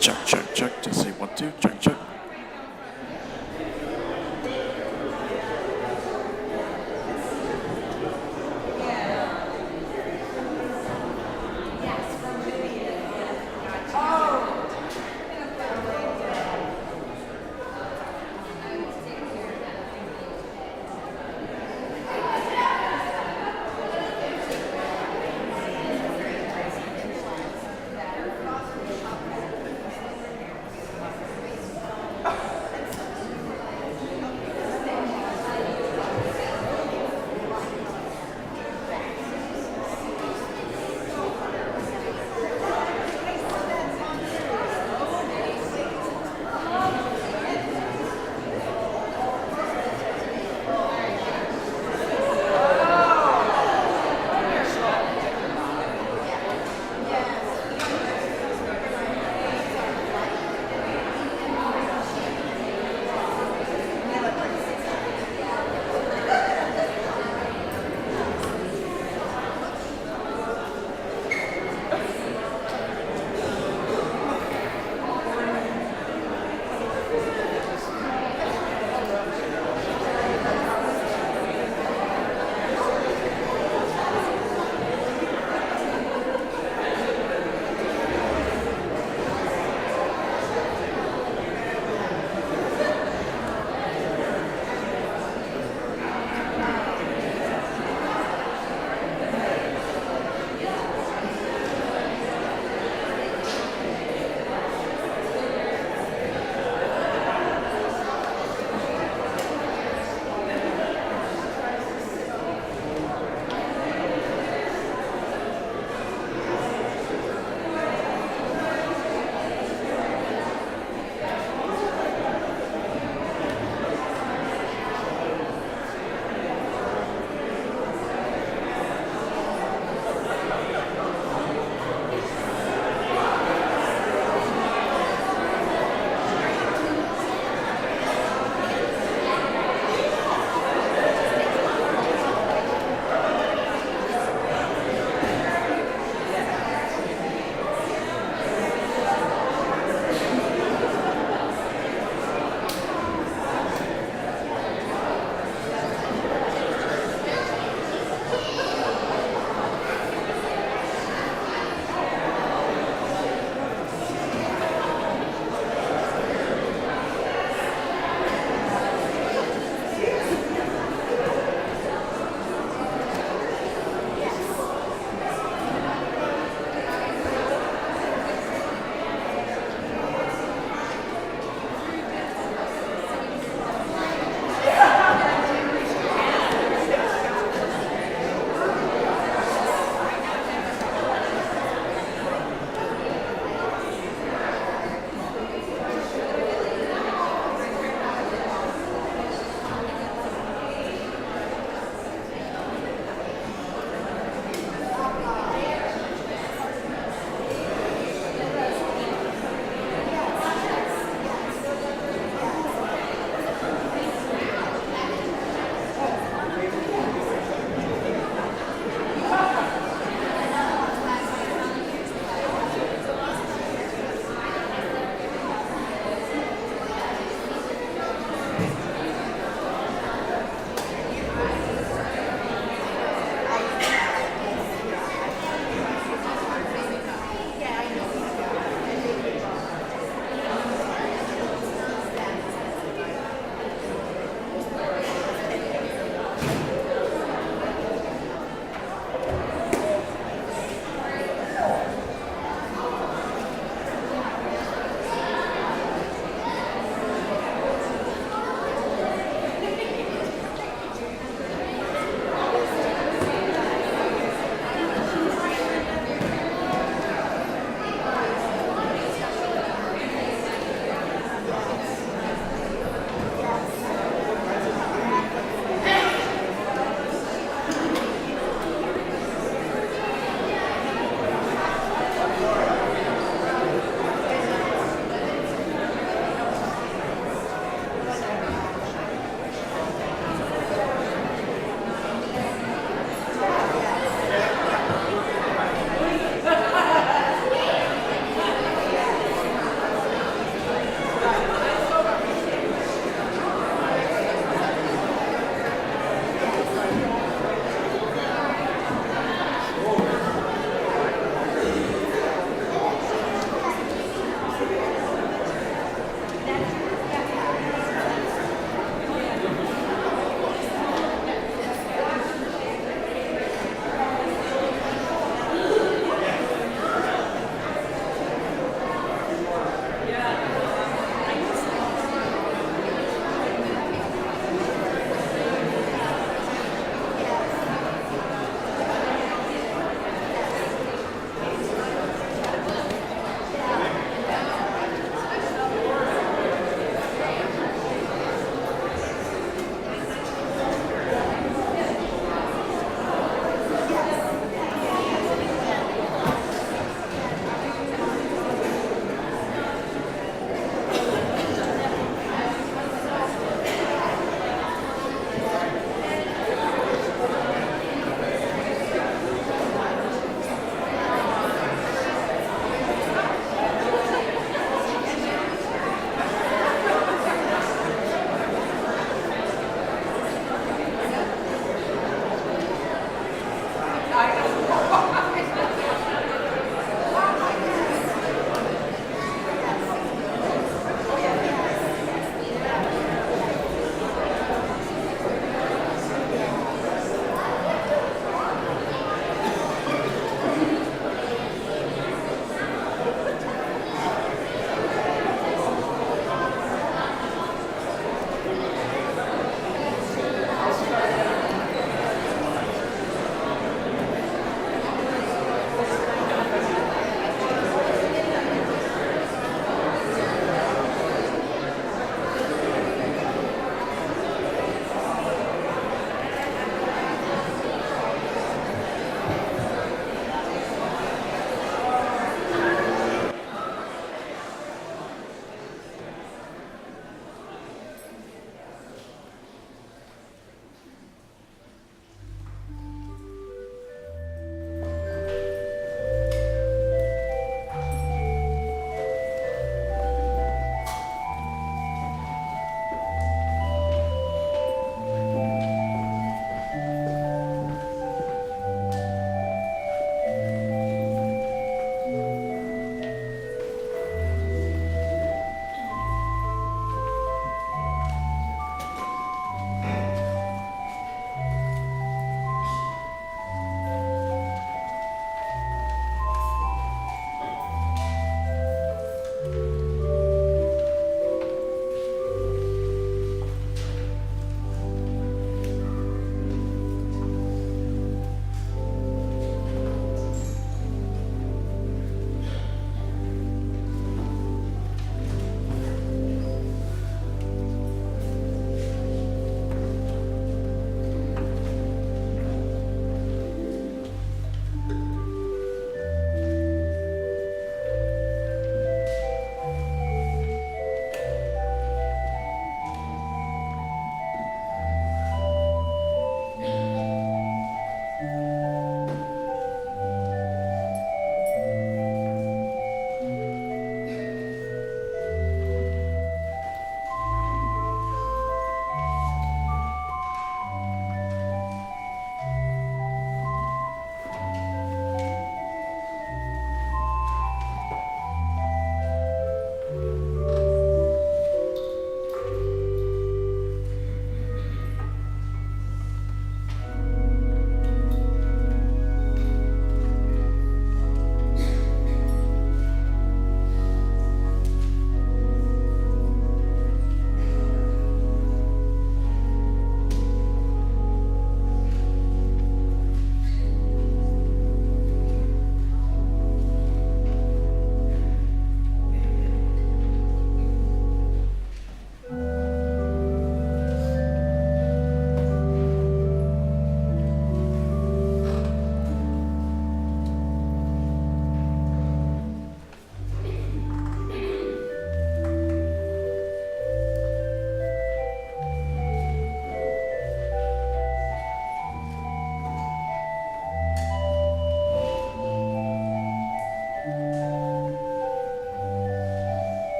Check, check, check. To say 1, 2. Check, check.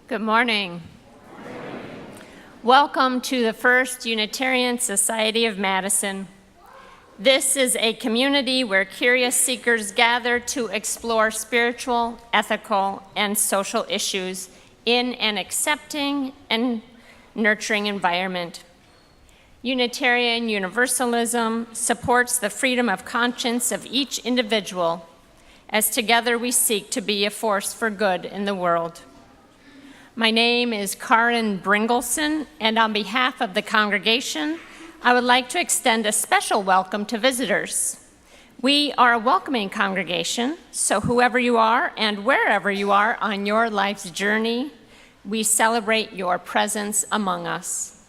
Good morning. Welcome to the First Unitarian Society of Madison. This is a community where curious seekers gather to explore spiritual, ethical, and social issues in an accepting and nurturing environment. Unitarian Universalism supports the freedom of conscience of each individual, as together we seek to be a force for good in the world. My name is Karen Bringleson, and on behalf of the congregation, I would like to extend a special welcome to visitors. We are a welcoming congregation, so whoever you are and wherever you are on your life's journey, we celebrate your presence among us.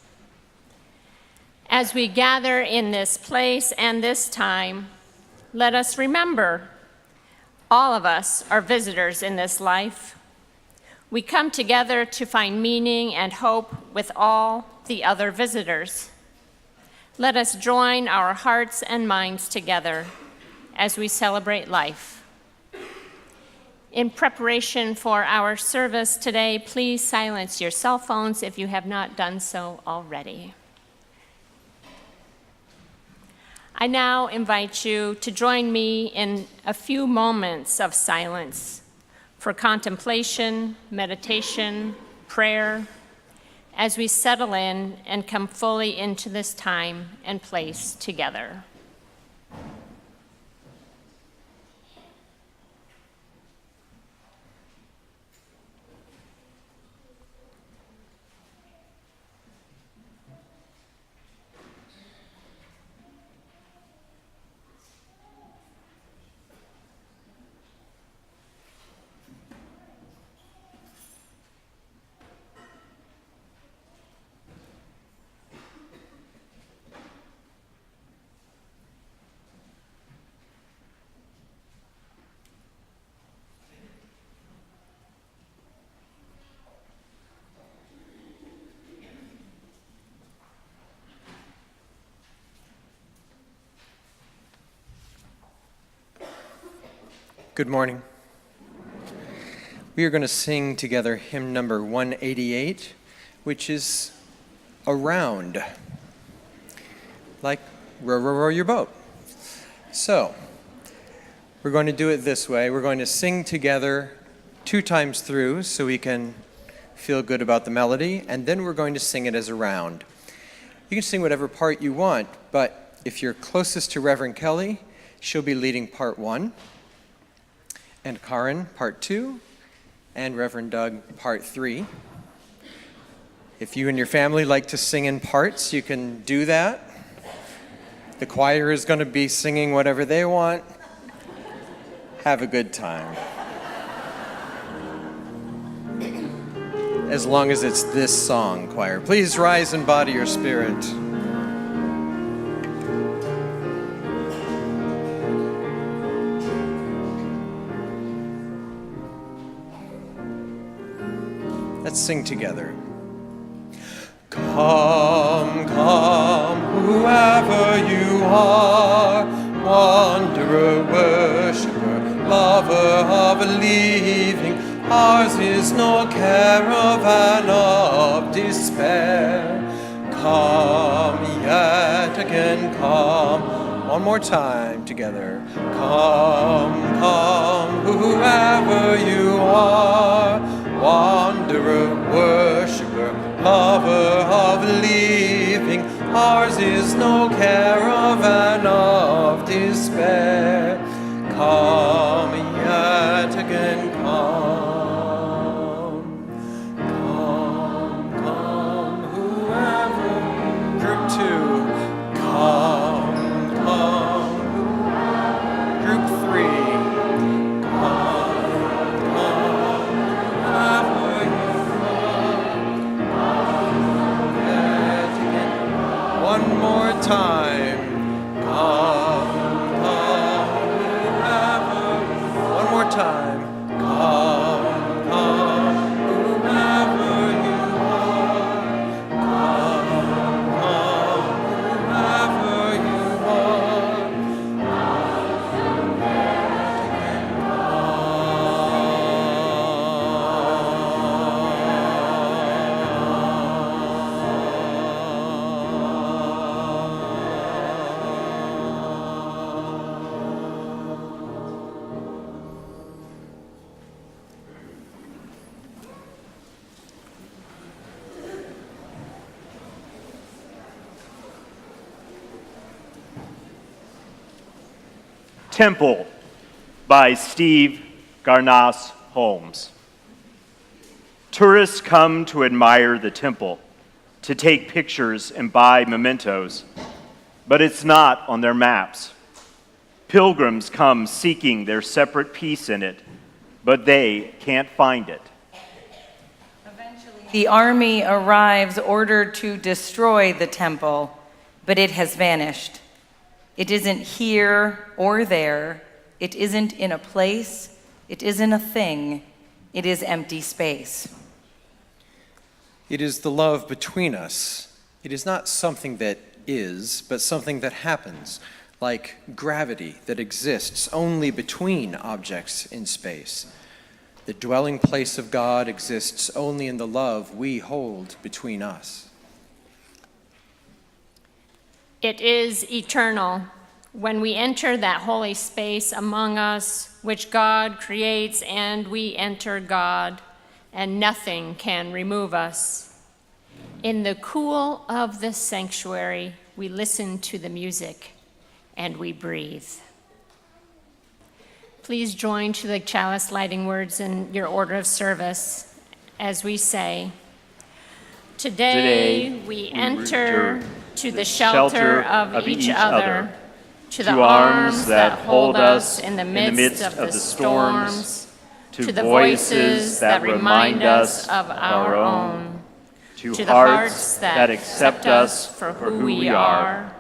As we gather in this place and this time, let us remember all of us are visitors in this life. We come together to find meaning and hope with all the other visitors. Let us join our hearts and minds together as we celebrate life. In preparation for our service today, please silence your cell phones if you have not done so already. I now invite you to join me in a few moments of silence for contemplation, meditation, prayer, as we settle in and come fully into this time and place together. Good morning. We are going to sing together hymn number 188, which is Around, like row, row, row your boat. So, we're going to do it this way. We're going to sing together 2 times through so we can feel good about the melody, and then we're going to sing it as a round. You can sing whatever part you want, but if you're closest to Reverend Kelly, she'll be leading part 1. And Karen, part 2, and Reverend Doug, part 3. If you and your family like to sing in parts, you can do that. The choir is going to be singing whatever they want. Have a good time. As long as it's this song, choir. Please rise and body your spirit. Let's sing together. Come, come, whoever you are, wanderer, worshiper, lover of believing, ours is no caravan of despair. Come yet again, come, one more time together. Come, come, whoever you are, wanderer, worshiper, lover of believing, ours is no caravan of despair. Come yet again, come. Come, come, whoever. Group 2. Come, come, whoever. Group 3. One more time. Come, come, whoever Temple by Steve Garnas Holmes. Tourists come to admire the temple, to take pictures and buy mementos, but it's not on their maps. Pilgrims come seeking their separate piece in it, but they can't find it. Eventually, the army arrives ordered to destroy the temple, but it has vanished. It isn't here or there. It isn't in a place. It isn't a thing. It is empty space. It is the love between us. It is not something that is, but something that happens, like gravity that exists only between objects in space. The dwelling place of God exists only in the love we hold between us. It is eternal. When we enter that holy space among us, which God creates, and we enter God, and nothing can remove us. In the cool of the sanctuary, we listen to the music, and we breathe. Please join to the chalice lighting words in your order of service as we say, Today we enter to the shelter of each other, to the arms that hold us in the midst of the storms, to the voices that remind us of our own, to the hearts that accept us for who we are.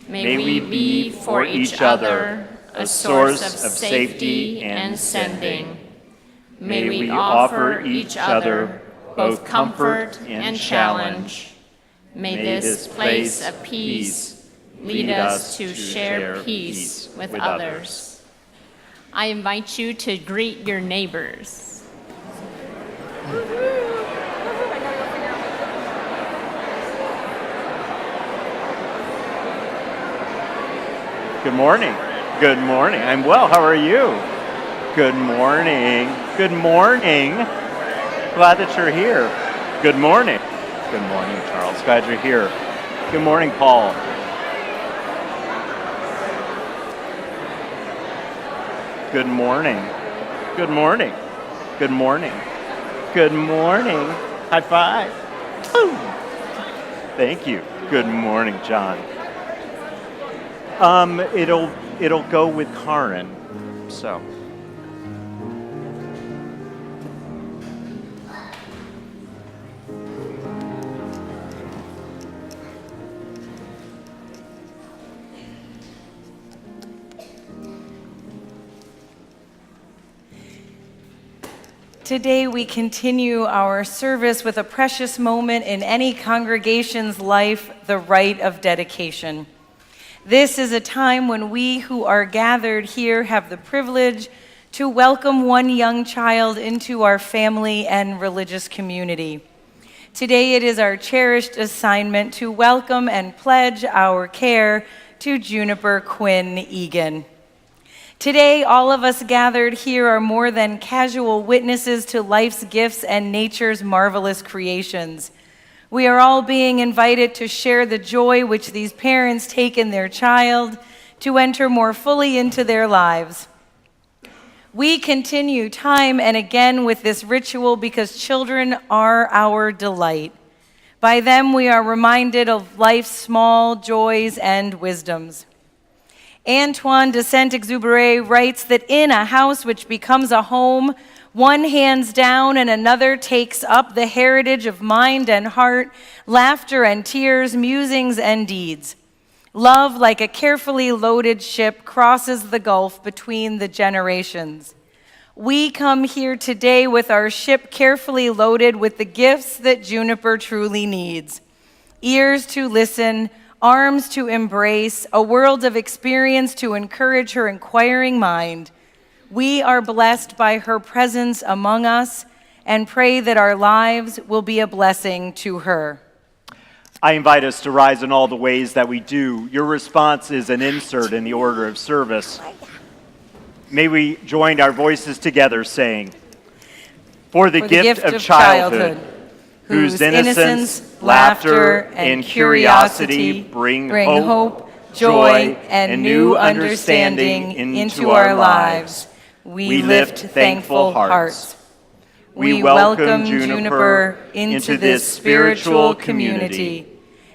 May we be for each other a source of safety and sending. May we offer each other both comfort and challenge. May this place of peace lead us to share peace with others. I invite you to greet your neighbors. Good morning. Good morning. I'm well. How are you? Good morning. Good morning. Glad that you're here. Good morning. Good morning, Charles. Glad you're here. Good morning, Paul. Good morning. Good morning. Good morning. Good morning. High five. Woo. Thank you. Good morning, John. It'll go with Karen. So. Today we continue our service with a precious moment in any congregation's life, the rite of dedication. This is a time when we who are gathered here have the privilege to welcome one young child into our family and religious community. Today it is our cherished assignment to welcome and pledge our care to Juniper Quinn Egan. Today, all of us gathered here are more than casual witnesses to life's gifts and nature's marvelous creations. We are all being invited to share the joy which these parents take in their child to enter more fully into their lives. We continue time and again with this ritual because children are our delight. By them, we are reminded of life's small joys and wisdoms. Antoine de Saint-Exupéry writes that in a house which becomes a home, one hands down and another takes up the heritage of mind and heart, laughter and tears, musings and deeds. Love, like a carefully loaded ship, crosses the gulf between the generations. We come here today with our ship carefully loaded with the gifts that Juniper truly needs. Ears to listen, arms to embrace, a world of experience to encourage her inquiring mind. We are blessed by her presence among us and pray that our lives will be a blessing to her. I invite us to rise in all the ways that we do. Your response is an insert in the order of service. May we join our voices together saying, For the gift of childhood, whose innocence, laughter, and curiosity bring hope, joy, and new understanding into our lives. We lift thankful hearts. We welcome Juniper into this spiritual community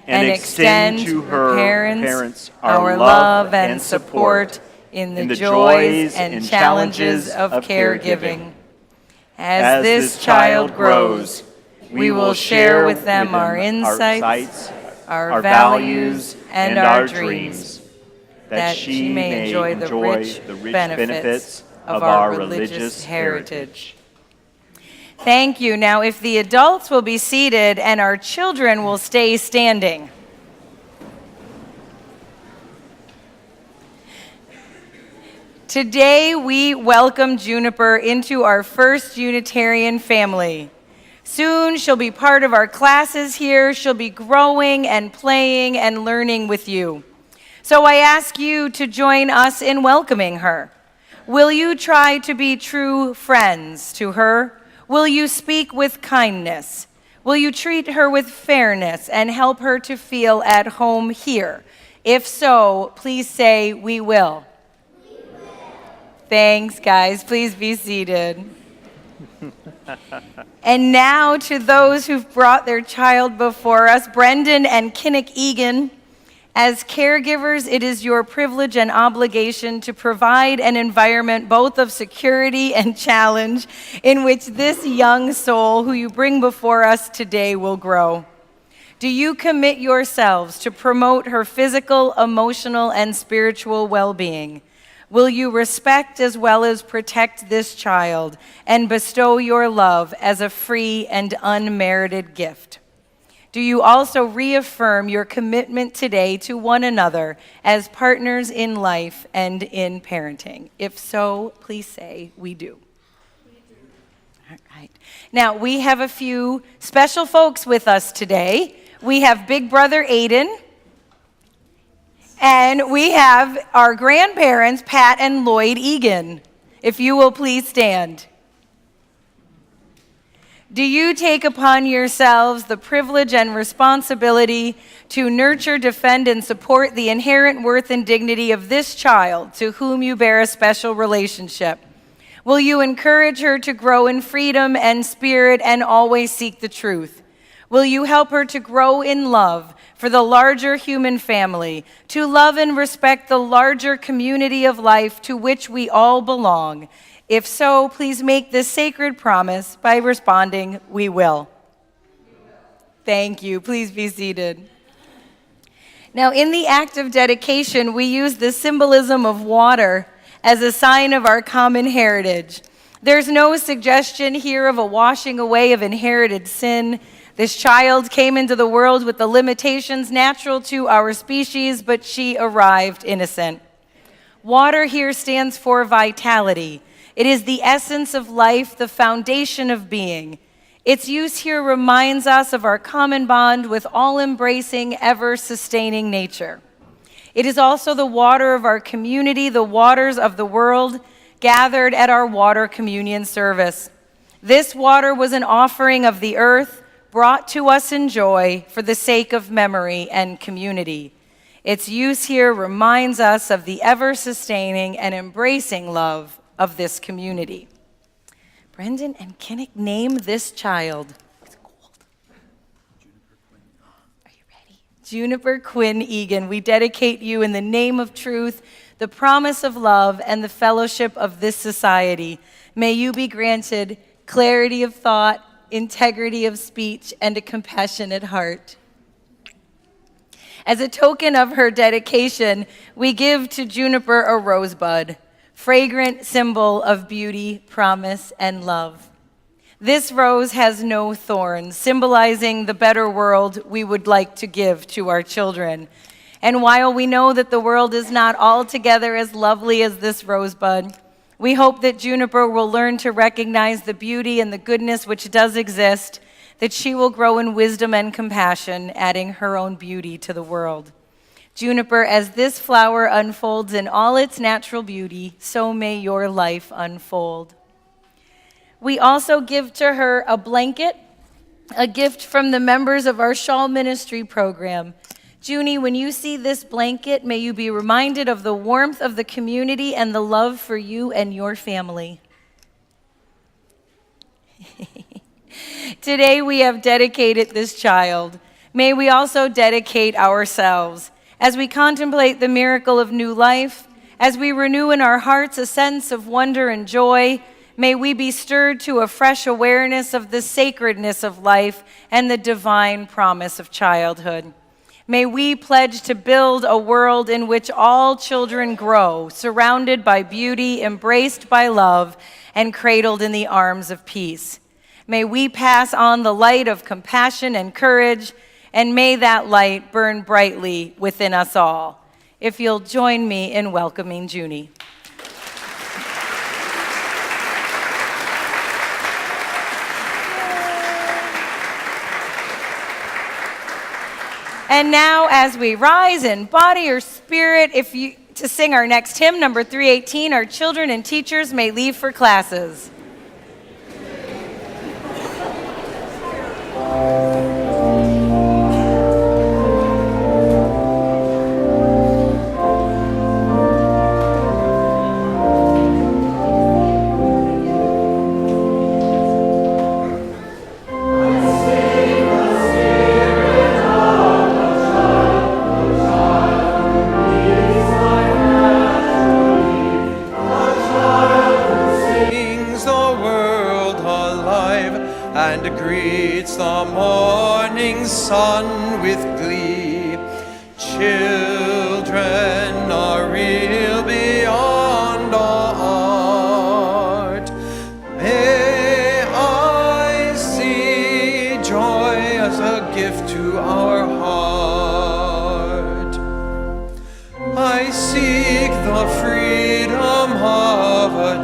and extend to her parents our love and support in the joys and challenges of caregiving. As this child grows, we will share with them our insights, our values, and our dreams, that she may enjoy the rich benefits of our religious heritage. Thank you. Now, if the adults will be seated and our children will stay standing. Today, we welcome Juniper into our first Unitarian family. Soon, she'll be part of our classes here. She'll be growing and playing and learning with you. So I ask you to join us in welcoming her. Will you try to be true friends to her? Will you speak with kindness? Will you treat her with fairness and help her to feel at home here? If so, please say, "We will." We will. Thanks, guys. Please be seated. And now to those who've brought their child before us, Brendan and Kinnick Egan. As caregivers, it is your privilege and obligation to provide an environment both of security and challenge in which this young soul who you bring before us today will grow. Do you commit yourselves to promote her physical, emotional, and spiritual well-being? Will you respect as well as protect this child and bestow your love as a free and unmerited gift? Do you also reaffirm your commitment today to one another as partners in life and in parenting? If so, please say, "We do." All right. Now, we have a few special folks with us today. We have Big Brother Aiden, and we have our grandparents, Pat and Lloyd Egan. If you will please stand. Do you take upon yourselves the privilege and responsibility to nurture, defend, and support the inherent worth and dignity of this child to whom you bear a special relationship? Will you encourage her to grow in freedom and spirit and always seek the truth? Will you help her to grow in love for the larger human family, to love and respect the larger community of life to which we all belong? If so, please make this sacred promise by responding, "We will." Thank you. Please be seated. Now, in the act of dedication, we use the symbolism of water as a sign of our common heritage. There's no suggestion here of a washing away of inherited sin. This child came into the world with the limitations natural to our species, but she arrived innocent. Water here stands for vitality. It is the essence of life, the foundation of being. Its use here reminds us of our common bond with all-embracing, ever-sustaining nature. It is also the water of our community, the waters of the world, gathered at our water communion service. This water was an offering of the earth, brought to us in joy for the sake of memory and community. Its use here reminds us of the ever-sustaining and embracing love of this community. Brendan and Kinnick, name this child. It's cold. Are you ready? Juniper Quinn Egan, we dedicate you in the name of truth, the promise of love, and the fellowship of this society. May you be granted clarity of thought, integrity of speech, and a compassionate heart. As a token of her dedication, we give to Juniper a rosebud, fragrant symbol of beauty, promise, and love. This rose has no thorns, symbolizing the better world we would like to give to our children. And while we know that the world is not altogether as lovely as this rosebud, we hope that Juniper will learn to recognize the beauty and the goodness which does exist, that she will grow in wisdom and compassion, adding her own beauty to the world. Juniper, as this flower unfolds in all its natural beauty, so may your life unfold. We also give to her a blanket, a gift from the members of our shawl ministry program. Junie, when you see this blanket, may you be reminded of the warmth of the community and the love for you and your family. Today we have dedicated this child. May we also dedicate ourselves. As we contemplate the miracle of new life, as we renew in our hearts a sense of wonder and joy, may we be stirred to a fresh awareness of the sacredness of life and the divine promise of childhood. May we pledge to build a world in which all children grow, surrounded by beauty, embraced by love, and cradled in the arms of peace. May we pass on the light of compassion and courage, and may that light burn brightly within us all. If you'll join me in welcoming Junie. And now, as we rise in body or spirit, to sing our next hymn, number 318, our children and teachers may leave for classes. And greets the morning sun with glee. Children are real beyond all art. May I see joy as a gift to our heart. I seek the freedom of a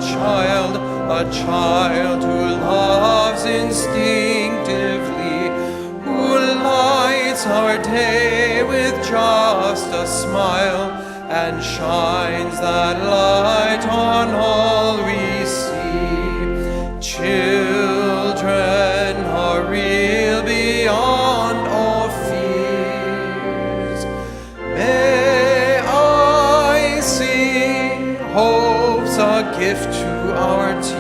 child who loves instinctively, who lights our day with just a smile and shines that light on all we see. Children are real beyond all fears. May I see hope's a gift to our tears.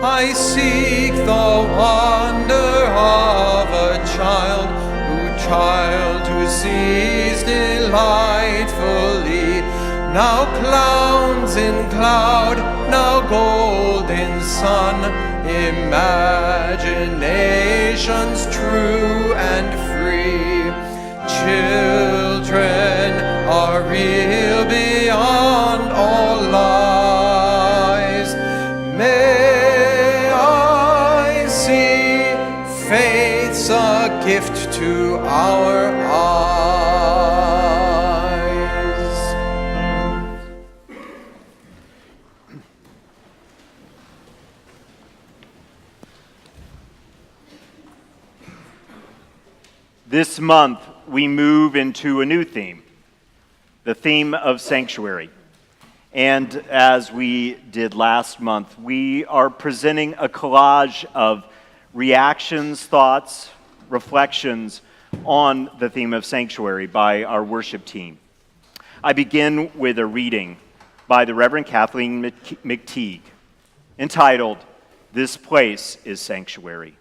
I seek the wonder of a child who sees delightfully, now clowns in cloud, now golden sun, imaginations true and free. Children are real beyond all lies. May I see faith's a gift to our eyes. This month, we move into a new theme, the theme of sanctuary. And as we did last month, we are presenting a collage of reactions, thoughts, reflections on the theme of sanctuary by our worship team. I begin with a reading by the Reverend Kathleen McTeague, entitled, "This Place is Sanctuary."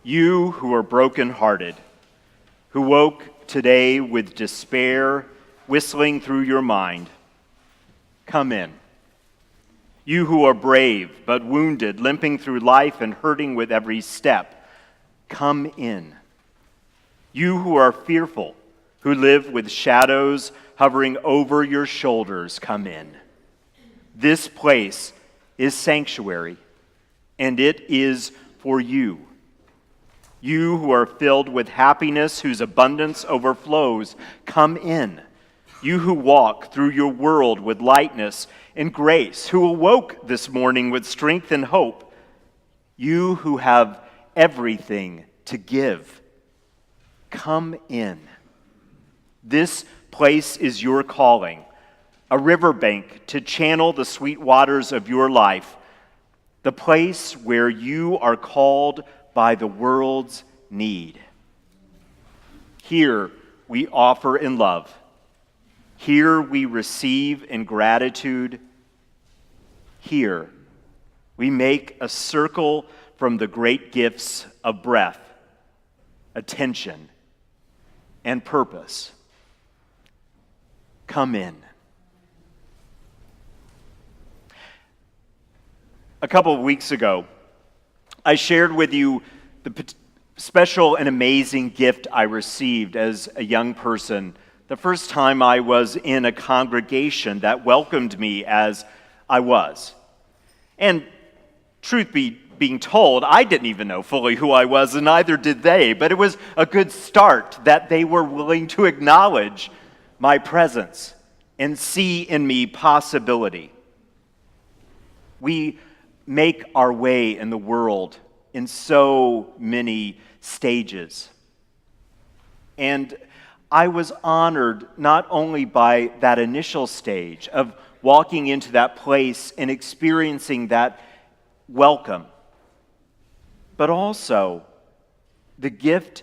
You who are brokenhearted, who woke today with despair whistling through your mind, come in. You who are brave but wounded, limping through life and hurting with every step, come in. You who are fearful, who live with shadows hovering over your shoulders, come in. This place is sanctuary, and it is for you. You who are filled with happiness, whose abundance overflows, come in. You who walk through your world with lightness and grace, who awoke this morning with strength and hope, you who have everything to give, come in. This place is your calling, a riverbank to channel the sweet waters of your life, the place where you are called by the world's need. Here we offer in love. Here we receive in gratitude. Here we make a circle from the great gifts of breath, attention, and purpose. Come in. A couple of weeks ago, I shared with you the special and amazing gift I received as a young person the first time I was in a congregation that welcomed me as I was. And truth being told, I didn't even know fully who I was, and neither did they, but it was a good start that they were willing to acknowledge my presence and see in me possibility. We make our way in the world in so many stages. And I was honored not only by that initial stage of walking into that place and experiencing that welcome, but also the gift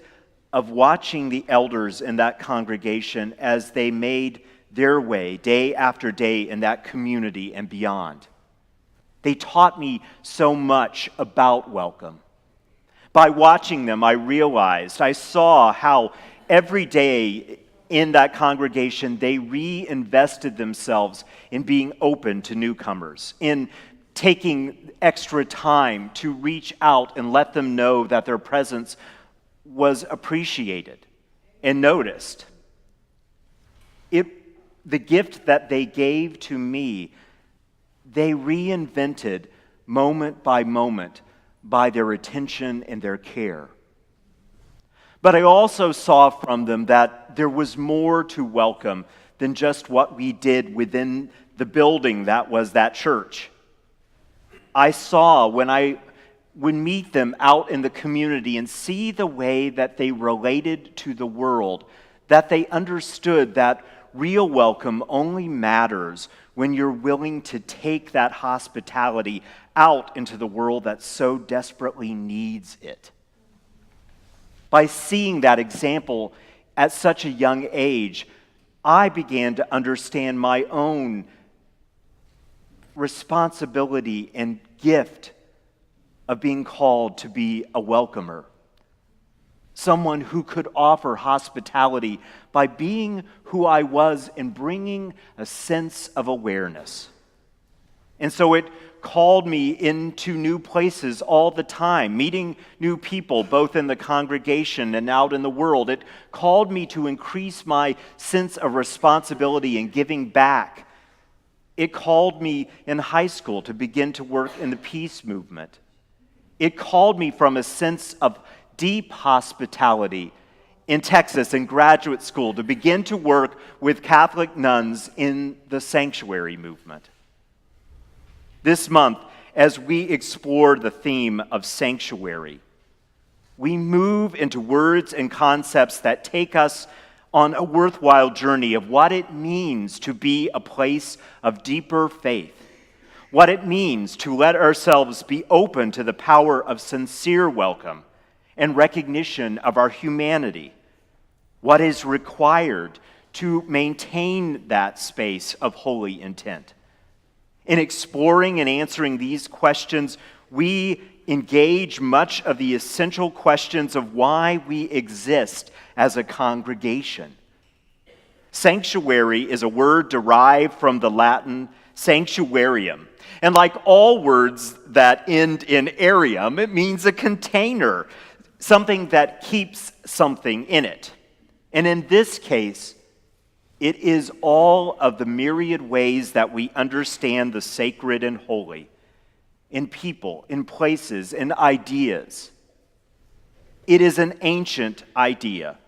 of watching the elders in that congregation as they made their way day after day in that community and beyond. They taught me so much about welcome. By watching them, I saw how every day in that congregation, they reinvested themselves in being open to newcomers, in taking extra time to reach out and let them know that their presence was appreciated and noticed. The gift that they gave to me, they reinvented moment by moment by their attention and their care. But I also saw from them that there was more to welcome than just what we did within the building that was that church. I saw when I would meet them out in the community and see the way that they related to the world, that they understood that real welcome only matters when you're willing to take that hospitality out into the world that so desperately needs it. By seeing that example at such a young age, I began to understand my own responsibility and gift of being called to be a welcomer. Someone who could offer hospitality by being who I was and bringing a sense of awareness. And so it called me into new places all the time, meeting new people, both in the congregation and out in the world. It called me to increase my sense of responsibility and giving back. It called me in high school to begin to work in the peace movement. It called me from a sense of deep hospitality in Texas in graduate school to begin to work with Catholic nuns in the sanctuary movement. This month, as we explore the theme of sanctuary, we move into words and concepts that take us on a worthwhile journey of what it means to be a place of deeper faith, what it means to let ourselves be open to the power of sincere welcome and recognition of our humanity, what is required to maintain that space of holy intent. In exploring and answering these questions, we engage much of the essential questions of why we exist as a congregation. Sanctuary is a word derived from the Latin sanctuarium. And like all words that end in arium, it means a container, something that keeps something in it. And in this case, it is all of the myriad ways that we understand the sacred and holy in people, in places, in ideas. It is an ancient idea.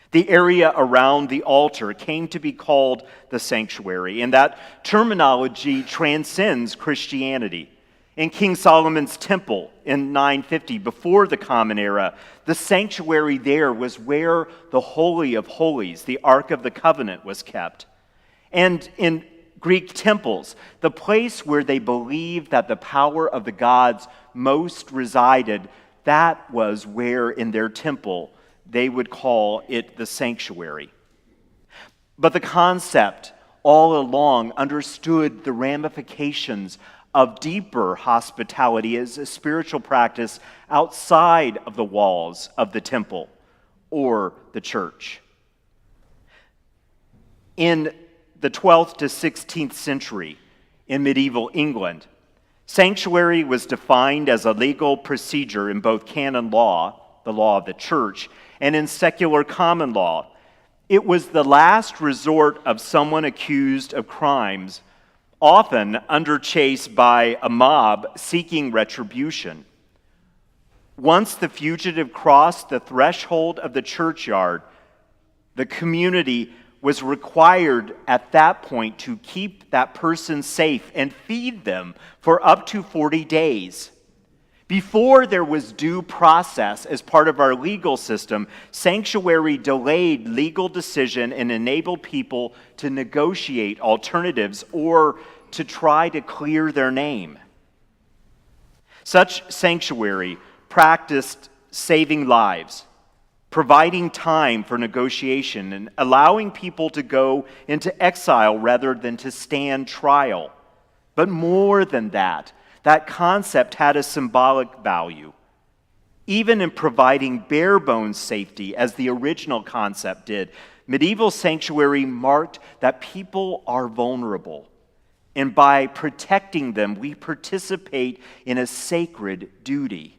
The area around the altar came to be called the sanctuary, and that terminology transcends Christianity. In King Solomon's temple in 950, before the Common Era, the sanctuary there was where the Holy of Holies, the Ark of the Covenant, was kept. And in Greek temples, the place where they believed that the power of the gods most resided that was where in their temple they would call it the sanctuary. But the concept all along understood the ramifications of deeper hospitality as a spiritual practice outside of the walls of the temple or the church. In the 12th to 16th century in medieval England, sanctuary was defined as a legal procedure in both canon law, the law of the church, and in secular common law. It was the last resort of someone accused of crimes, often under chase by a mob seeking retribution. Once the fugitive crossed the threshold of the churchyard, the community was required at that point to keep that person safe and feed them for up to 40 days. Before there was due process as part of our legal system, sanctuary delayed legal decision and enabled people to negotiate alternatives or to try to clear their name. Such sanctuary practiced saving lives, providing time for negotiation, and allowing people to go into exile rather than to stand trial. But more than that, that concept had a symbolic value. Even in providing bare-bones safety, as the original concept did, medieval sanctuary marked that people are vulnerable. And by protecting them, we participate in a sacred duty.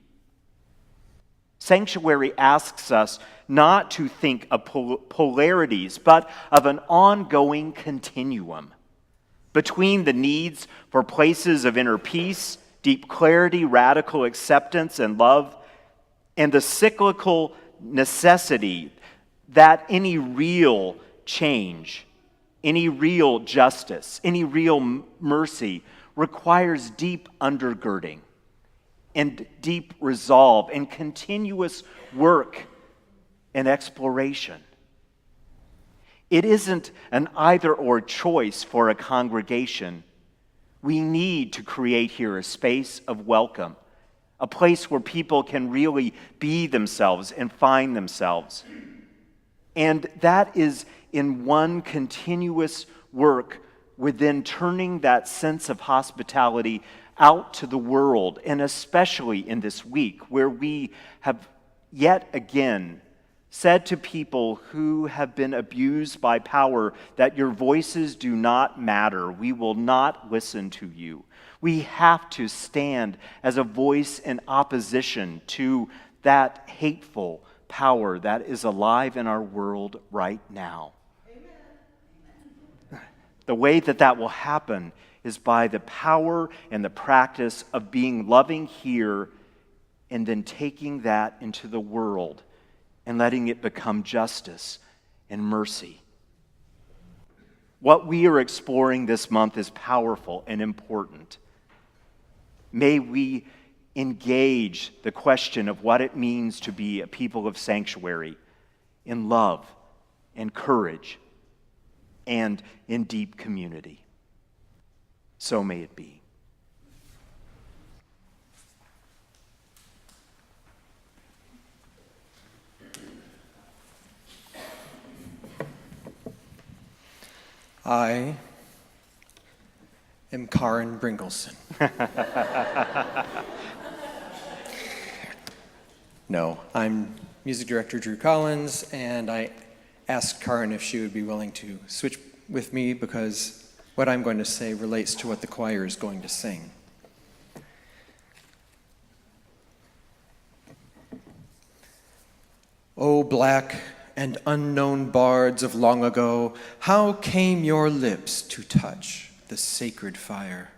Sanctuary asks us not to think of polarities, but of an ongoing continuum between the needs for places of inner peace, deep clarity, radical acceptance, and love, and the cyclical necessity that any real change, any real justice, any real mercy requires deep undergirding and deep resolve and continuous work and exploration. It isn't an either-or choice for a congregation. We need to create here a space of welcome, a place where people can really be themselves and find themselves. And that is in one continuous work within turning that sense of hospitality out to the world, and especially in this week where we have yet again said to people who have been abused by power that your voices do not matter. We will not listen to you. We have to stand as a voice in opposition to that hateful power that is alive in our world right now. Amen. The way that will happen is by the power and the practice of being loving here and then taking that into the world and letting it become justice and mercy. What we are exploring this month is powerful and important. May we engage the question of what it means to be a people of sanctuary in love and courage and in deep community. So may it be. I am Karen Bringleson. No, I'm music director Drew Collins, and I asked Karen if she would be willing to switch with me because what I'm going to say relates to what the choir is going to sing. O black and unknown bards of long ago, how came your lips to touch the sacred fire?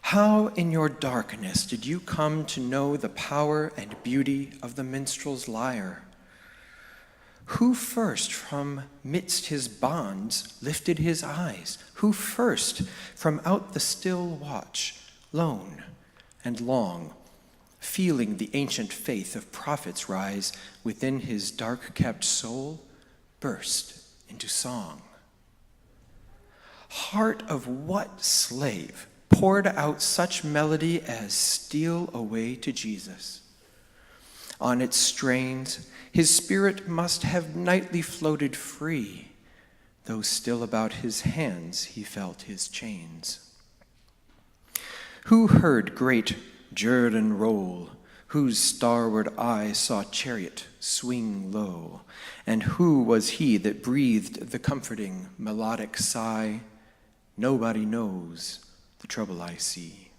How in your darkness did you come to know the power and beauty of the minstrel's lyre? Who first from midst his bonds lifted his eyes? Who first from out the still watch, lone and long, feeling the ancient faith of prophets rise within his dark-kept soul, burst into song? Heart of what slave poured out such melody as steal away to Jesus? on its strains, his spirit must have nightly floated free, though still about his hands he felt his chains. Who heard great Jordan roll, whose starward eye saw chariot swing low? And who was he that breathed the comforting melodic sigh? Nobody knows the trouble I see.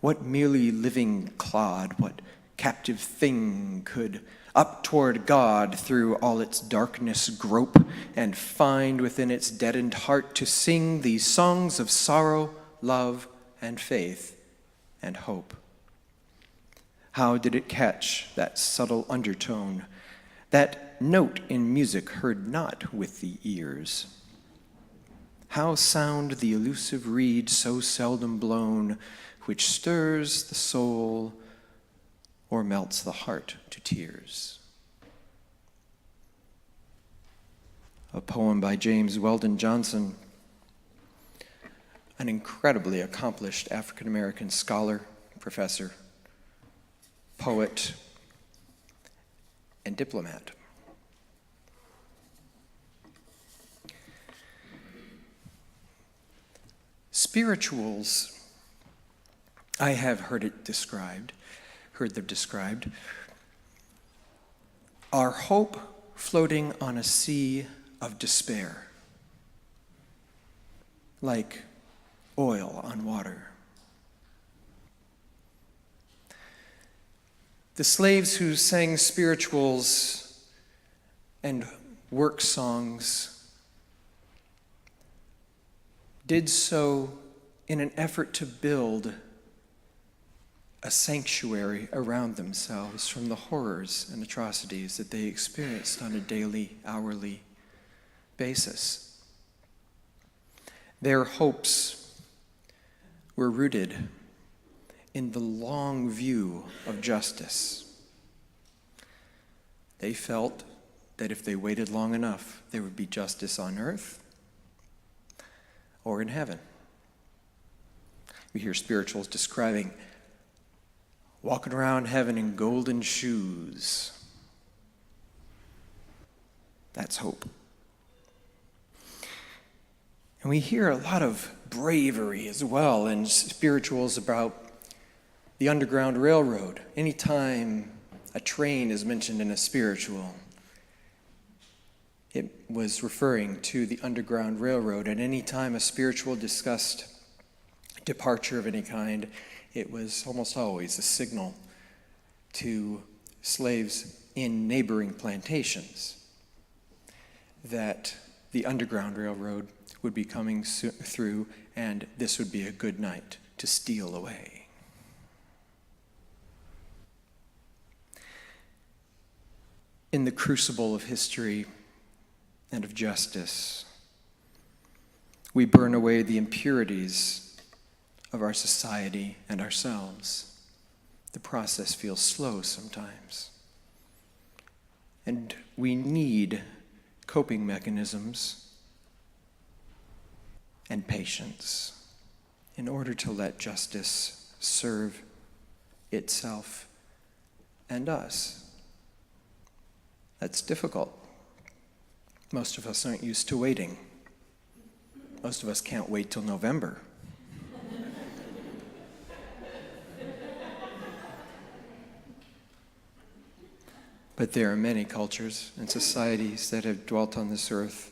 What merely living clod, what captive thing could up toward God through all its darkness grope and find within its deadened heart to sing these songs of sorrow, love, and faith and hope? How did it catch that subtle undertone, that note in music heard not with the ears? How sound the elusive reed so seldom blown, which stirs the soul or melts the heart to tears? A poem by James Weldon Johnson, an incredibly accomplished African-American scholar, professor, poet, and diplomat. Spirituals, I have heard them described, are hope floating on a sea of despair, like oil on water. The slaves who sang spirituals and work songs did so in an effort to build a sanctuary around themselves from the horrors and atrocities that they experienced on a daily, hourly basis. Their hopes were rooted in the long view of justice. They felt that if they waited long enough, there would be justice on earth or in heaven. We hear spirituals describing walking around heaven in golden shoes. That's hope. And we hear a lot of bravery as well in spirituals about the Underground Railroad. Anytime a train is mentioned in a spiritual, it was referring to the Underground Railroad. And any time a spiritual discussed departure of any kind, it was almost always a signal to slaves in neighboring plantations that the Underground Railroad would be coming through, and this would be a good night to steal away. In the crucible of history and of justice, we burn away the impurities of our society and ourselves. The process feels slow sometimes. And we need coping mechanisms and patience in order to let justice serve itself and us. That's difficult. Most of us aren't used to waiting. Most of us can't wait till November. But there are many cultures and societies that have dwelt on this earth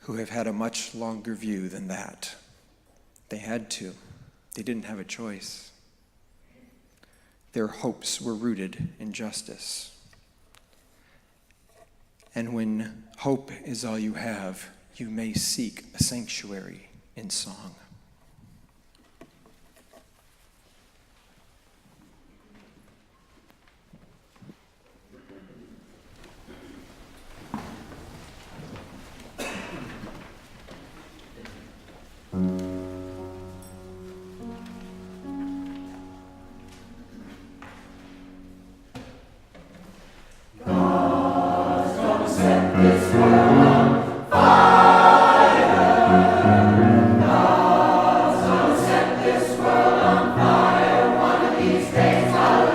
who have had a much longer view than that. They had to. They didn't have a choice. Their hopes were rooted in justice. And when hope is all you have, you may seek a sanctuary in song.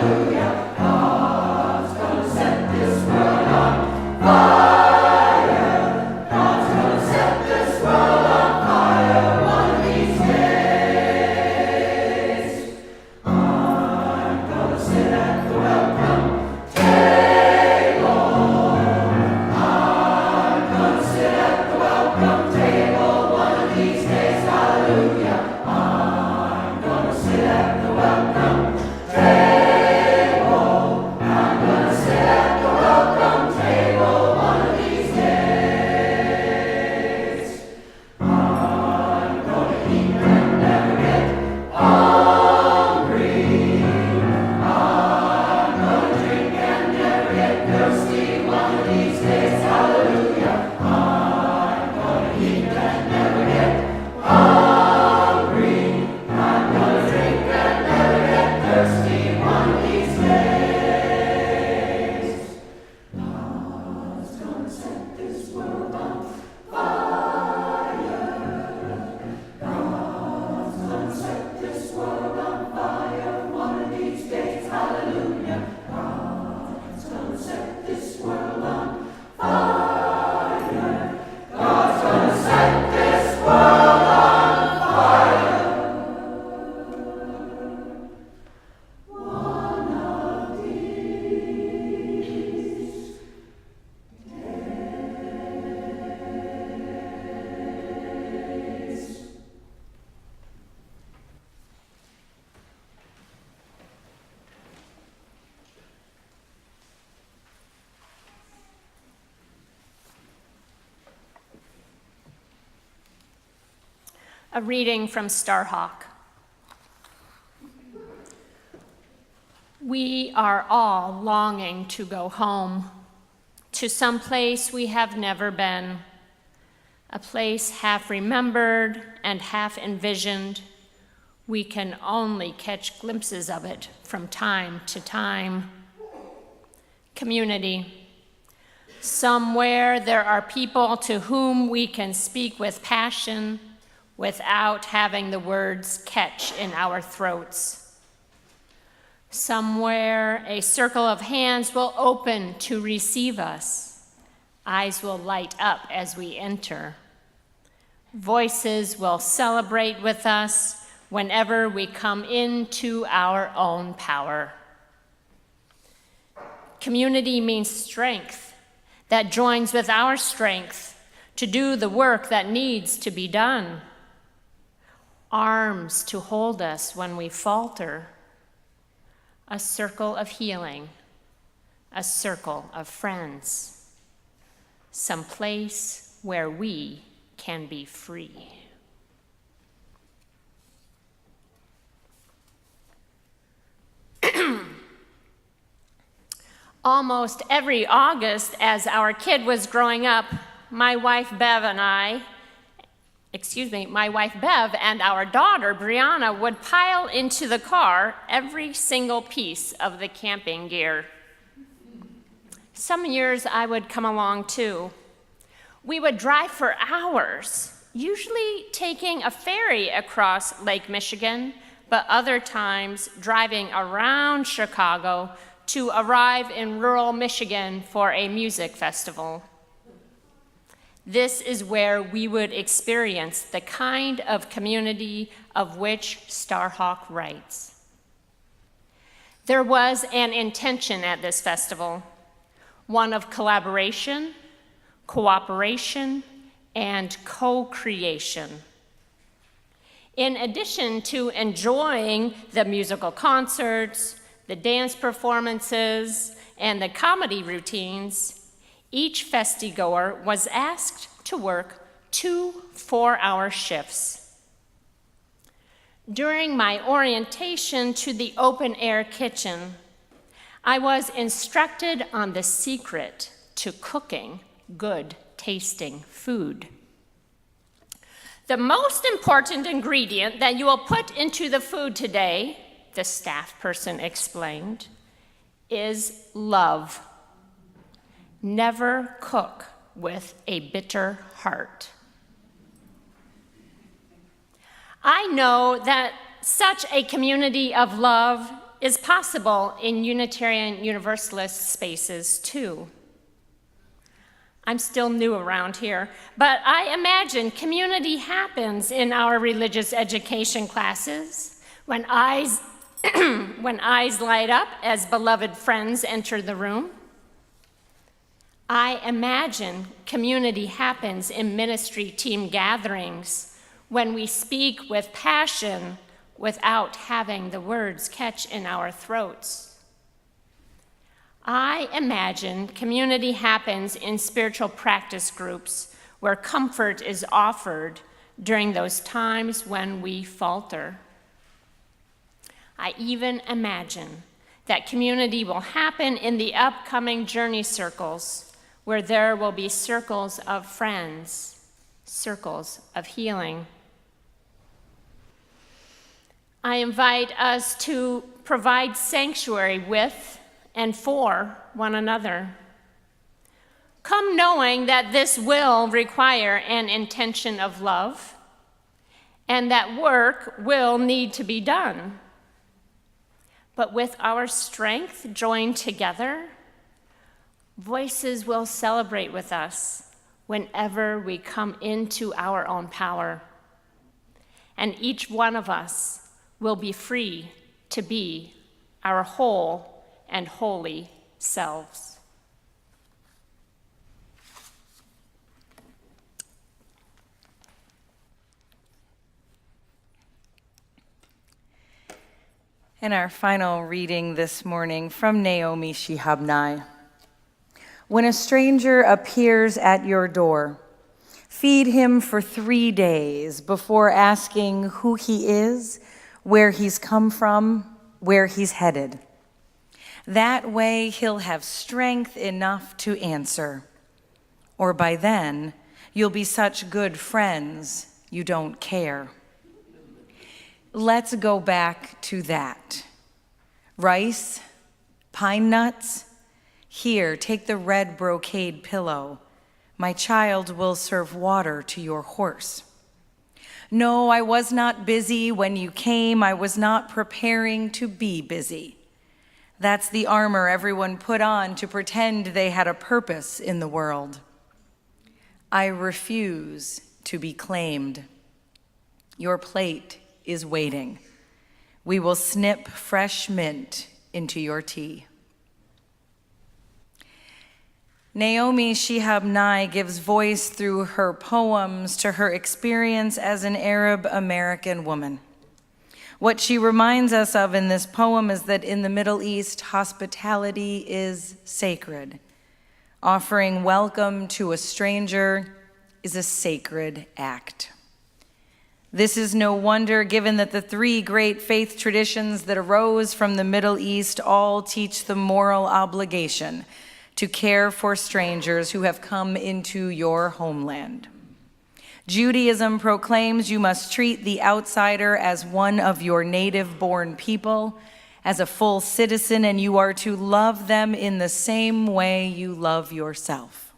Hallelujah. A reading from Starhawk. We are all longing to go home, to some place we have never been, a place half remembered and half envisioned. We can only catch glimpses of it from time to time. Community. Somewhere there are people to whom we can speak with passion, without having the words catch in our throats. Somewhere, a circle of hands will open to receive us. Eyes will light up as we enter. Voices will celebrate with us whenever we come into our own power. Community means strength that joins with our strength to do the work that needs to be done. Arms to hold us when we falter, a circle of healing, a circle of friends, some place where we can be free. Almost every August as our kid was growing up, my wife Bev and our daughter, Brianna, would pile into the car every single piece of the camping gear. Some years I would come along too. We would drive for hours, usually taking a ferry across Lake Michigan, but other times driving around Chicago to arrive in rural Michigan for a music festival. This is where we would experience the kind of community of which Starhawk writes. There was an intention at this festival, one of collaboration, cooperation, and co-creation. In addition to enjoying the musical concerts, the dance performances, and the comedy routines, each festigoer was asked to work 2 4-hour shifts. During my orientation to the open-air kitchen, I was instructed on the secret to cooking good-tasting food. The most important ingredient that you will put into the food today, the staff person explained, is love. Never cook with a bitter heart. I know that such a community of love is possible in Unitarian Universalist spaces too. I'm still new around here, but I imagine community happens in our religious education classes when eyes light up as beloved friends enter the room. I imagine community happens in ministry team gatherings when we speak with passion without having the words catch in our throats. I imagine community happens in spiritual practice groups where comfort is offered during those times when we falter. I even imagine that community will happen in the upcoming journey circles, where there will be circles of friends, circles of healing. I invite us to provide sanctuary with and for one another. Come knowing that this will require an intention of love, and that work will need to be done. But with our strength joined together, voices will celebrate with us whenever we come into our own power. And each one of us will be free to be our whole and holy selves. And our final reading this morning from Naomi Shihab Nye. When a stranger appears at your door, feed him for 3 days before asking who he is, where he's come from, where he's headed. That way he'll have strength enough to answer. Or by then, you'll be such good friends you don't care. Let's go back to that. Rice, pine nuts. Here, take the red brocade pillow. My child will serve water to your horse. No, I was not busy when you came. I was not preparing to be busy. That's the armor everyone put on to pretend they had a purpose in the world. I refuse to be claimed. Your plate is waiting. We will snip fresh mint into your tea. Naomi Shihab Nye gives voice through her poems to her experience as an Arab American woman. What she reminds us of in this poem is that in the Middle East, hospitality is sacred. Offering welcome to a stranger is a sacred act. This is no wonder, given that the 3 great faith traditions that arose from the Middle East all teach the moral obligation to care for strangers who have come into your homeland. Judaism proclaims you must treat the outsider as one of your native-born people, as a full citizen, and you are to love them in the same way you love yourself.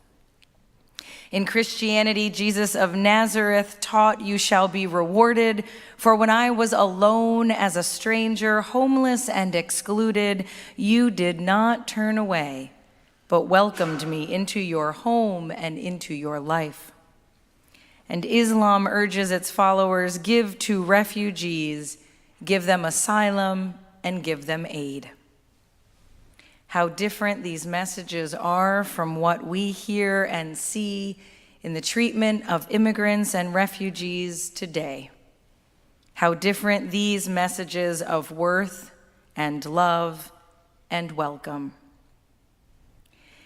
In Christianity, Jesus of Nazareth taught you shall be rewarded, for when I was alone as a stranger, homeless and excluded, you did not turn away, but welcomed me into your home and into your life. And Islam urges its followers, give to refugees, give them asylum, and give them aid. How different these messages are from what we hear and see in the treatment of immigrants and refugees today. How different these messages of worth and love and welcome.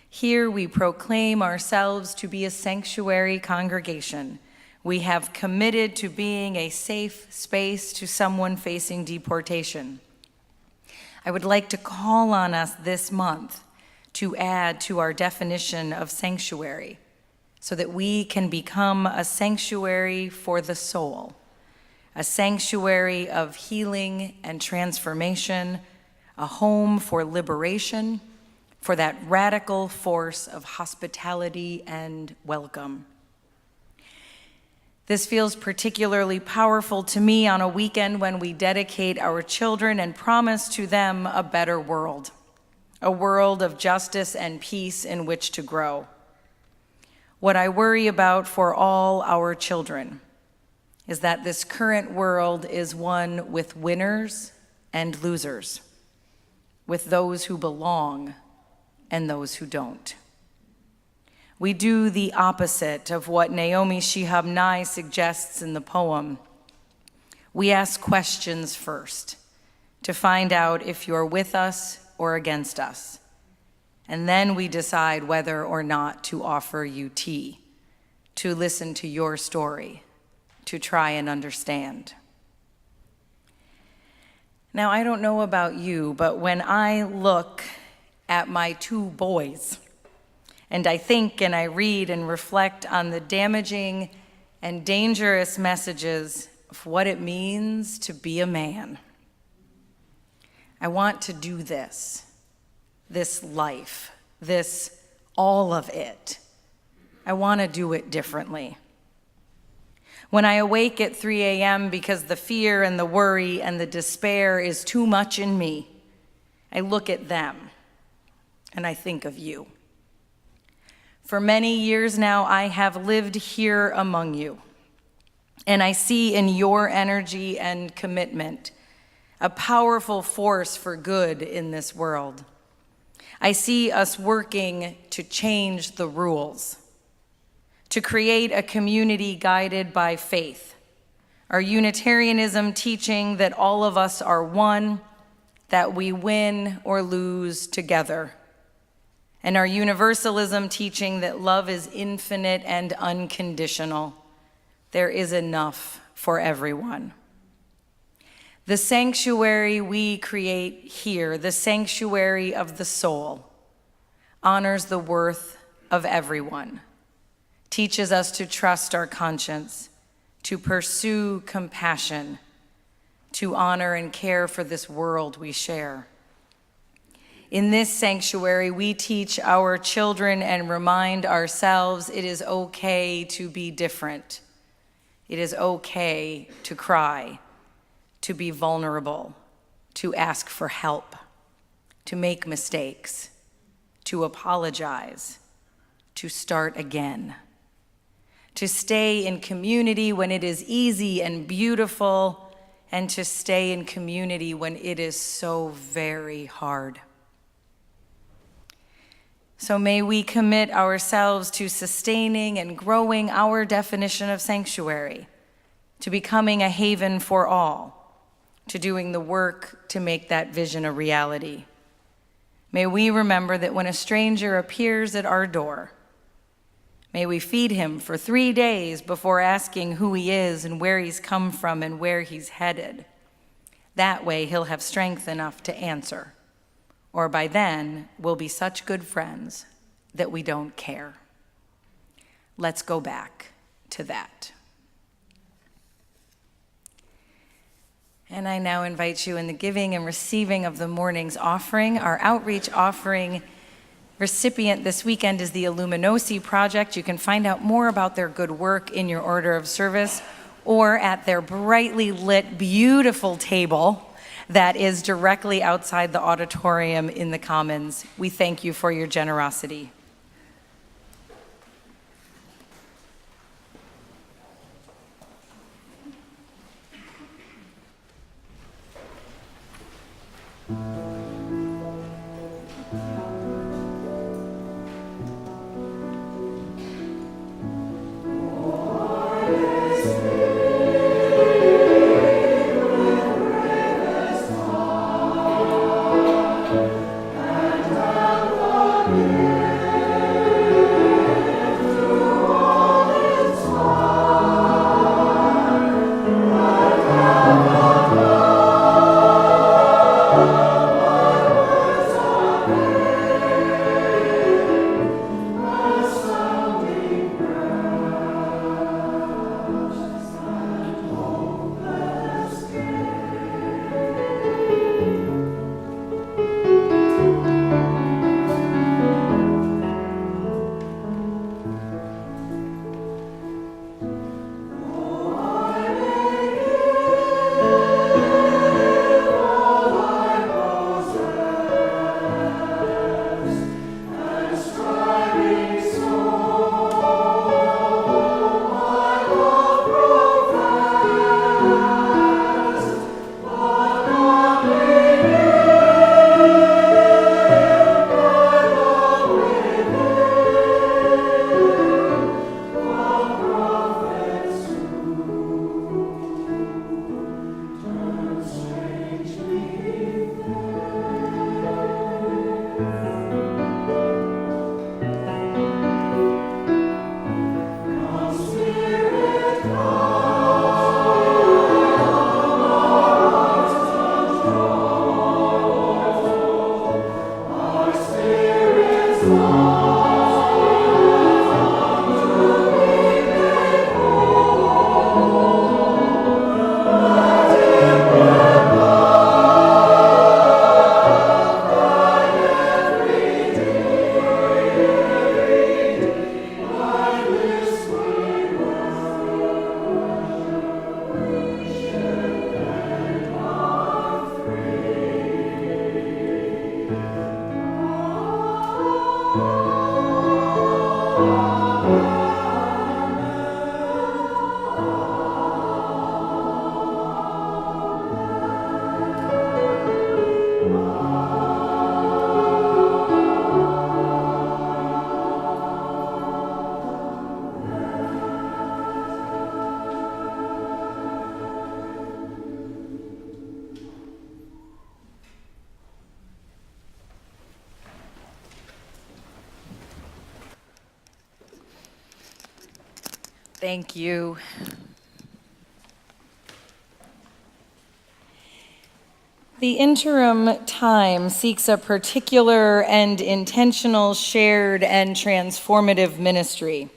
Here we proclaim ourselves to be a sanctuary congregation. We have committed to being a safe space to someone facing deportation. I would like to call on us this month to add to our definition of sanctuary so that we can become a sanctuary for the soul, a sanctuary of healing and transformation, a home for liberation, for that radical force of hospitality and welcome. This feels particularly powerful to me on a weekend when we dedicate our children and promise to them a better world, a world of justice and peace in which to grow. What I worry about for all our children is that this current world is one with winners and losers, with those who belong and those who don't. We do the opposite of what Naomi Shihab Nye suggests in the poem. We ask questions first to find out if you're with us or against us. And then we decide whether or not to offer you tea, to listen to your story, to try and understand. Now, I don't know about you, but when I look at my 2 boys, and I think and I read and reflect on the damaging and dangerous messages of what it means to be a man, I want to do this life, all of it, I want to do it differently. When I awake at 3 a.m. because the fear and the worry and the despair is too much in me, I look at them and I think of you. For many years now, I have lived here among you, and I see in your energy and commitment a powerful force for good in this world. I see us working to change the rules, to create a community guided by faith. Our Unitarianism teaching that all of us are one, that we win or lose together. And our Universalism teaching that love is infinite and unconditional. There is enough for everyone. The sanctuary we create here, the sanctuary of the soul, honors the worth of everyone, teaches us to trust our conscience, to pursue compassion, to honor and care for this world we share. In this sanctuary, we teach our children and remind ourselves it is okay to be different. It is okay to cry, to be vulnerable, to ask for help, to make mistakes, to apologize, to start again, to stay in community when it is easy and beautiful, and to stay in community when it is so very hard. So may we commit ourselves to sustaining and growing our definition of sanctuary, to becoming a haven for all, to doing the work to make that vision a reality. May we remember that when a stranger appears at our door, may we feed him for 3 days before asking who he is and where he's come from and where he's headed. That way he'll have strength enough to answer. Or by then, we'll be such good friends that we don't care. Let's go back to that. And I now invite you in the giving and receiving of the morning's offering. Our outreach offering recipient this weekend is the Illuminosi Project. You can find out more about their good work in your order of service or at their brightly lit, beautiful table that is directly outside the auditorium in the Commons. We thank you for your generosity. Thank you. The interim time seeks a particular and intentional shared and transformative ministry.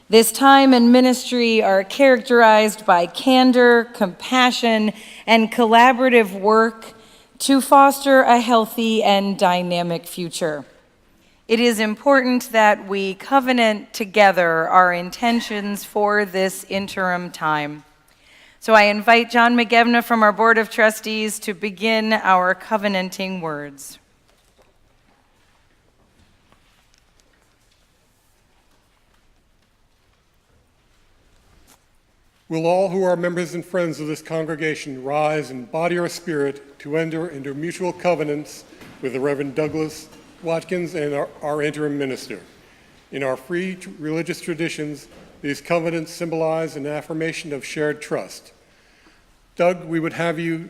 This time and ministry are characterized by candor, compassion, and collaborative work to foster a healthy and dynamic future. It is important that we covenant together our intentions for this interim time. So I invite John McGevna from our Board of Trustees to begin our covenanting words. Will all who are members and friends of this congregation rise in body or spirit to enter into mutual covenants with the Reverend Douglas Watkins and our interim minister. In our free religious traditions, these covenants symbolize an affirmation of shared trust. Doug, we would have you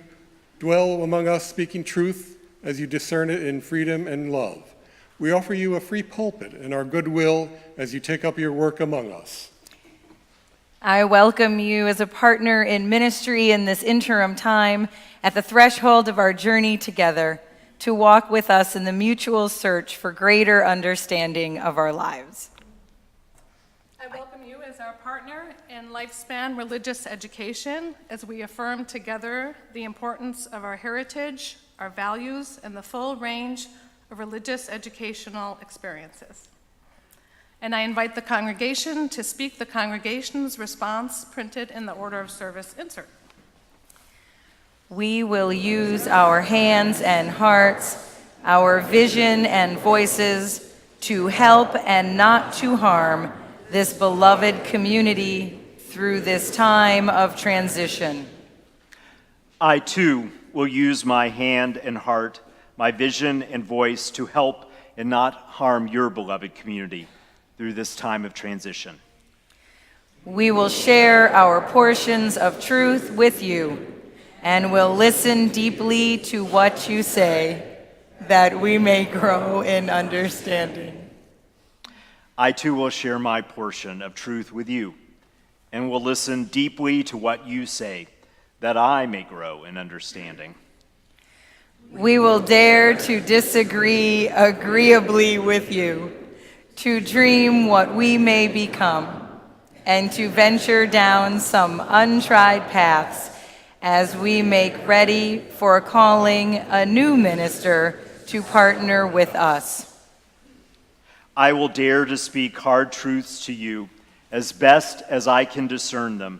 dwell among us speaking truth as you discern it in freedom and love. We offer you a free pulpit and our goodwill as you take up your work among us. I welcome you as a partner in ministry in this interim time at the threshold of our journey together to walk with us in the mutual search for greater understanding of our lives. I welcome you as our partner in lifespan religious education as we affirm together the importance of our heritage, our values, and the full range of religious educational experiences. And I invite the congregation to speak the congregation's response printed in the order of service insert. We will use our hands and hearts, our vision and voices to help and not to harm this beloved community through this time of transition. I too will use my hand and heart, my vision and voice to help and not harm your beloved community through this time of transition. We will share our portions of truth with you and will listen deeply to what you say, that we may grow in understanding. I too will share my portion of truth with you and will listen deeply to what you say, that I may grow in understanding. We will dare to disagree agreeably with you, to dream what we may become, and to venture down some untried paths as we make ready for calling a new minister to partner with us. I will dare to speak hard truths to you as best as I can discern them,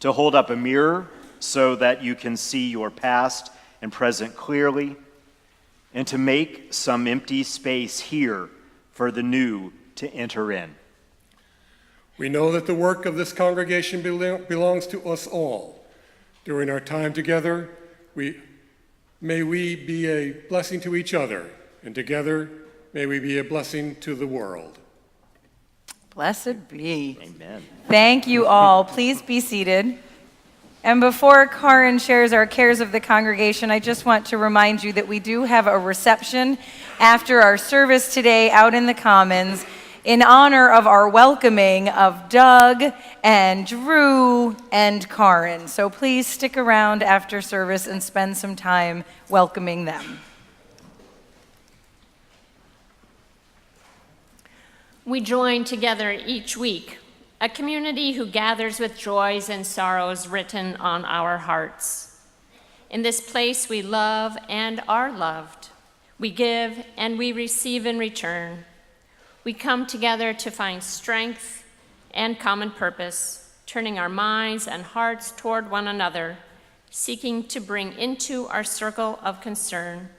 to hold up a mirror so that you can see your past and present clearly, and to make some empty space here for the new to enter in. We know that the work of this congregation belongs to us all. During our time together, may we be a blessing to each other, and together, may we be a blessing to the world. Blessed be. Amen. Thank you all. Please be seated. And before Karin shares our cares of the congregation, I just want to remind you that we do have a reception after our service today out in the Commons in honor of our welcoming of Doug and Drew and Karin. So please stick around after service and spend some time welcoming them. We join together each week, a community who gathers with joys and sorrows written on our hearts. In this place, we love and are loved. We give and we receive in return. We come together to find strength and common purpose, turning our minds and hearts toward one another, seeking to bring into our circle of concern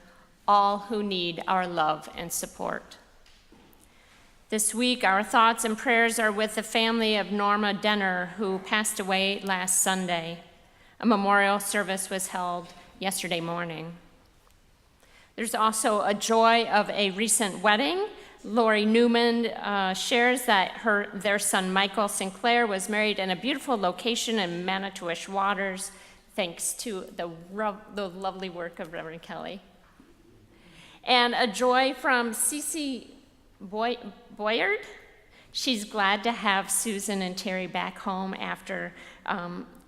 all who need our love and support. This week, our thoughts and prayers are with the family of Norma Denner, who passed away last Sunday. A memorial service was held yesterday morning. There's also a joy of a recent wedding. Lori Newman shares that their son Michael Sinclair was married in a beautiful location in Manitowish Waters, thanks to the lovely work of Reverend Kelly. And a joy from Cece Boyard. She's glad to have Susan and Terry back home after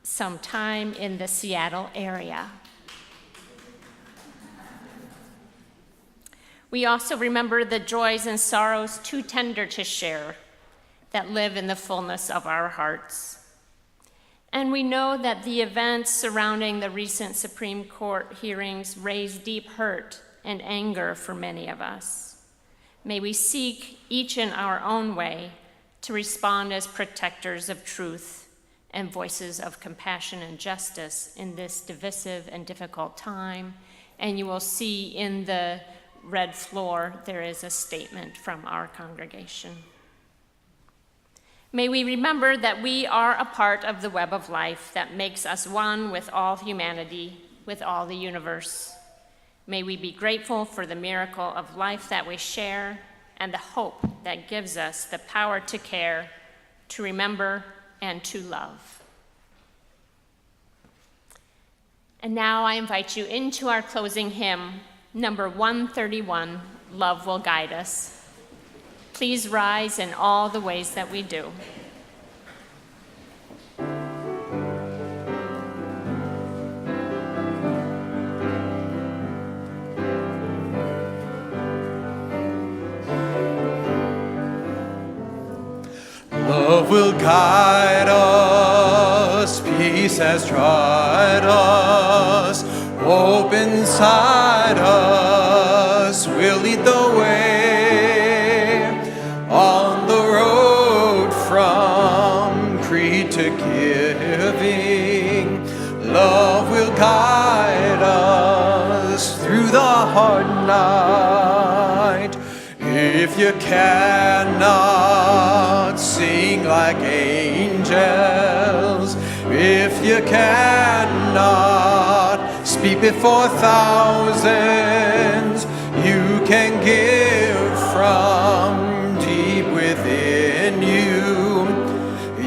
some time in the Seattle area. We also remember the joys and sorrows too tender to share that live in the fullness of our hearts. And we know that the events surrounding the recent Supreme Court hearings raised deep hurt and anger for many of us. May we seek, each in our own way, to respond as protectors of truth and voices of compassion and justice in this divisive and difficult time. And you will see in the red floor, there is a statement from our congregation. May we remember that we are a part of the web of life that makes us one with all humanity, with all the universe. May we be grateful for the miracle of life that we share and the hope that gives us the power to care, to remember, and to love. And now I invite you into our closing hymn, number 131, Love Will Guide Us. Please rise in all the ways that we do. Love will guide us, peace has tried us, hope inside us will lead the way on the road from creed to giving. Love will guide us through the hard night. If you cannot sing like angels, if you cannot speak before thousands, you can give from deep within you.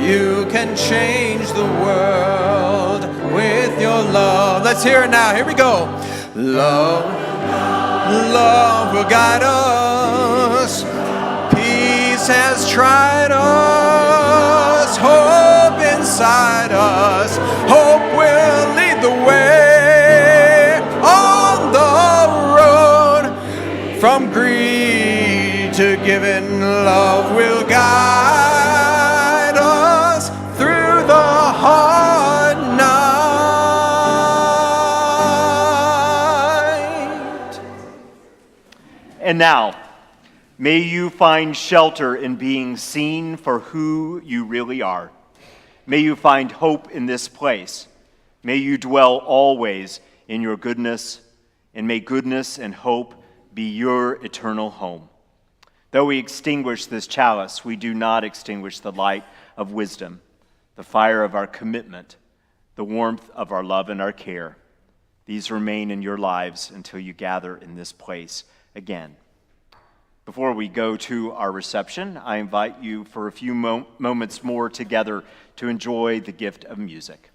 You can change the world with your love. Let's hear it now. Here we go. Love will guide us. Peace has tried us. Hope inside us. Hope will lead the way on the road from greed to giving. Love will guide us through the hard night. And now, may you find shelter in being seen for who you really are. May you find hope in this place. May you dwell always in your goodness, and may goodness and hope be your eternal home. Though we extinguish this chalice, we do not extinguish the light of wisdom, the fire of our commitment, the warmth of our love and our care. These remain in your lives until you gather in this place again. Before we go to our reception, I invite you for a few moments more together to enjoy the gift of music.